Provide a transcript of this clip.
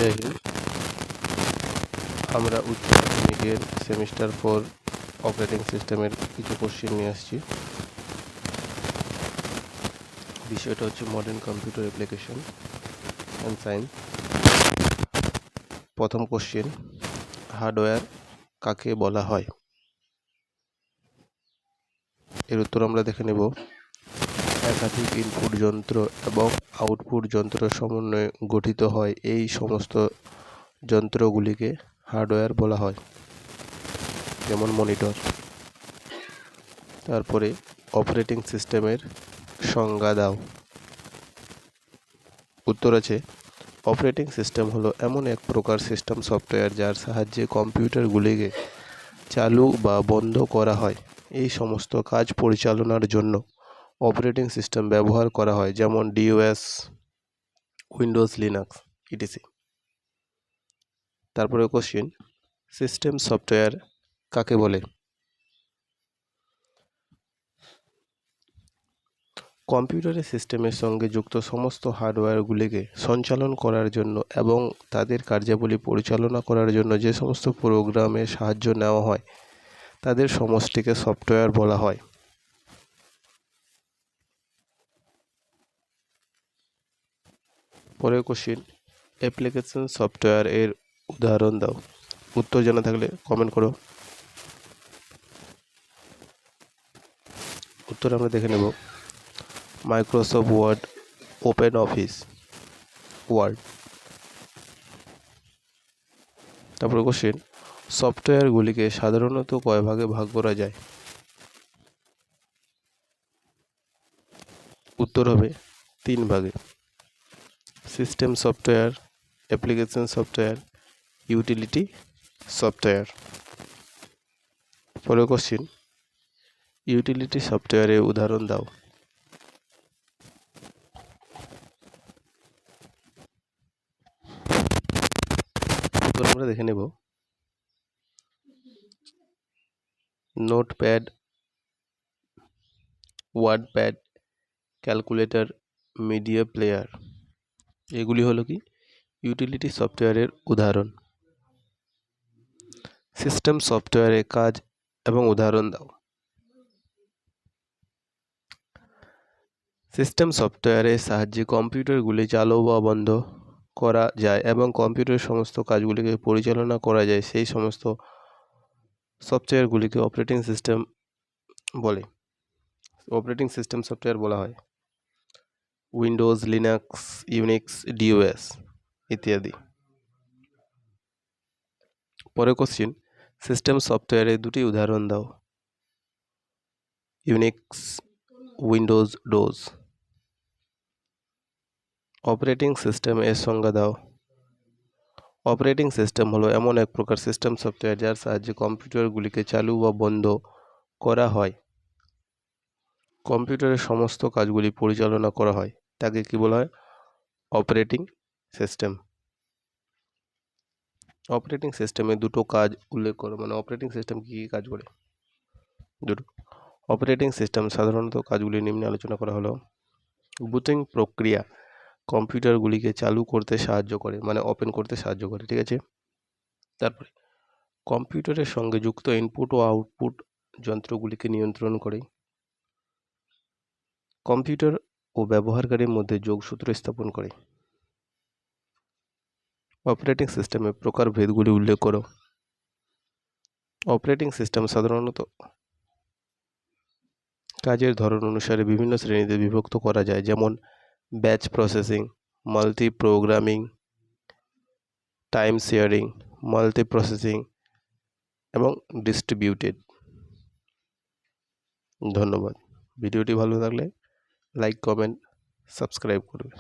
জয় হিন্দ। আমরা উচ্চ মাধ্যমিকের সেমিস্টার 4 অপারেটিং সিস্টেমের কিছু কোশ্চেন নিয়ে আসছি। বিষয়টা হচ্ছে modern computer application and science. প্রথম কোশ্চেন, হার্ডওয়্যার কাকে বলা হয়? এর উত্তর আমরা দেখে নেব। একাধিক ইনপুট যন্ত্র এবং আউটপুট যন্ত্র সমন্বয়ে গঠিত হয় এই সমস্ত যন্ত্রগুলিকে হার্ডওয়্যার বলা হয়, যেমন মনিটর। তারপরে অপারেটিং সিস্টেমের সংজ্ঞা দাও। উত্তর আছে, অপারেটিং সিস্টেম হলো এমন এক প্রকার সিস্টেম সফটওয়্যার যার সাহায্যে কম্পিউটারগুলিকে চালু বা বন্ধ করা হয়। এই সমস্ত কাজ পরিচালনার জন্য অপারেটিং সিস্টেম ব্যবহার করা হয়, যেমন ডিওএস, উইন্ডোজ, লিনাক্স ইটিসি। তারপরে কোশ্চেন, সিস্টেম সফটওয়্যার কাকে বলে? কম্পিউটারের সিস্টেমের সঙ্গে যুক্ত সমস্ত হার্ডওয়্যারগুলিকে সঞ্চালন করার জন্য এবং তাদের কার্যাবলী পরিচালনা করার জন্য যে সমস্ত প্রোগ্রামের সাহায্য নেওয়া হয় তাদের সমষ্টিকে সফটওয়্যার বলা হয়। পরের কোশ্চেন, অ্যাপ্লিকেশন সফটওয়্যার এর উদাহরণ দাও। উত্তর জানা থাকলে কমেন্ট করো। উত্তর আমরা দেখে নেব। Microsoft Word, open office word. তারপরে কোশ্চেন, সফটওয়্যারগুলিকে সাধারণত কয় ভাগে ভাগ করা যায়? উত্তর হবে 3 ভাগে। System software, application software, utility software. পরের কোশ্চেন, ইউটিলিটি সফটওয়্যারের উদাহরণ দাও। উত্তর আমরা দেখে নেব। Notepad, WordPad, calculator, media player. এগুলি হলো কি ইউটিলিটি সফটওয়্যারের উদাহরণ। সিস্টেম সফটওয়্যারের কাজ এবং উদাহরণ দাও। সিস্টেম সফটওয়্যারের সাহায্যে কম্পিউটারগুলি চালু বা বন্ধ করা যায় এবং কম্পিউটারের সমস্ত কাজগুলিকে পরিচালনা করা যায়। সেই সমস্ত সফটওয়্যারগুলিকে অপারেটিং সিস্টেম বলে, অপারেটিং সিস্টেম সফটওয়্যার বলা হয়। উইন্ডোজ, লিনাক্স, ইউনিক্স, ডিওএস ইত্যাদি। পরের কোশ্চিন, সিস্টেম সফটওয়্যারের 2টি উদাহরণ দাও। Unix, Windows, dose. Operating system এর সংজ্ঞা দাও। অপারেটিং সিস্টেম হলো এমন এক প্রকার সিস্টেম সফটওয়্যার যার সাহায্যে কম্পিউটারগুলিকে চালু বা বন্ধ করা হয়। কম্পিউটারের সমস্ত কাজগুলি পরিচালনা করা হয়, তাকে কি বলা হয়? Operating system. অপারেটিং সিস্টেমে 2টো কাজ উল্লেখ করো, মানে অপারেটিং সিস্টেম কী কী কাজ করে? 2টো। অপারেটিং সিস্টেম সাধারণত কাজগুলি নিম্নে আলোচনা করা হলো। বুটিং প্রক্রিয়া কম্পিউটারগুলিকে চালু করতে সাহায্য করে, মানে ওপেন করতে সাহায্য করে, ঠিক আছে। তারপরে কম্পিউটারের সঙ্গে যুক্ত ইনপুট ও আউটপুট যন্ত্রগুলিকে নিয়ন্ত্রণ করে। কম্পিউটার ও ব্যবহারকারীর মধ্যে যোগসূত্র স্থাপন করে। অপারেটিং সিস্টেমের প্রকারভেদগুলি উল্লেখ করো। অপারেটিং সিস্টেম সাধারণত কাজের ধরন অনুসারে বিভিন্ন শ্রেণীতে বিভক্ত করা যায়, যেমন batch processing, multi programming, time sharing, multi processing এবং ডিস্ট্রিবিউটেড। ধন্যবাদ। ভিডিওটি ভালো লাগলে লাইক, কমেন্ট, সাবস্ক্রাইব করবে।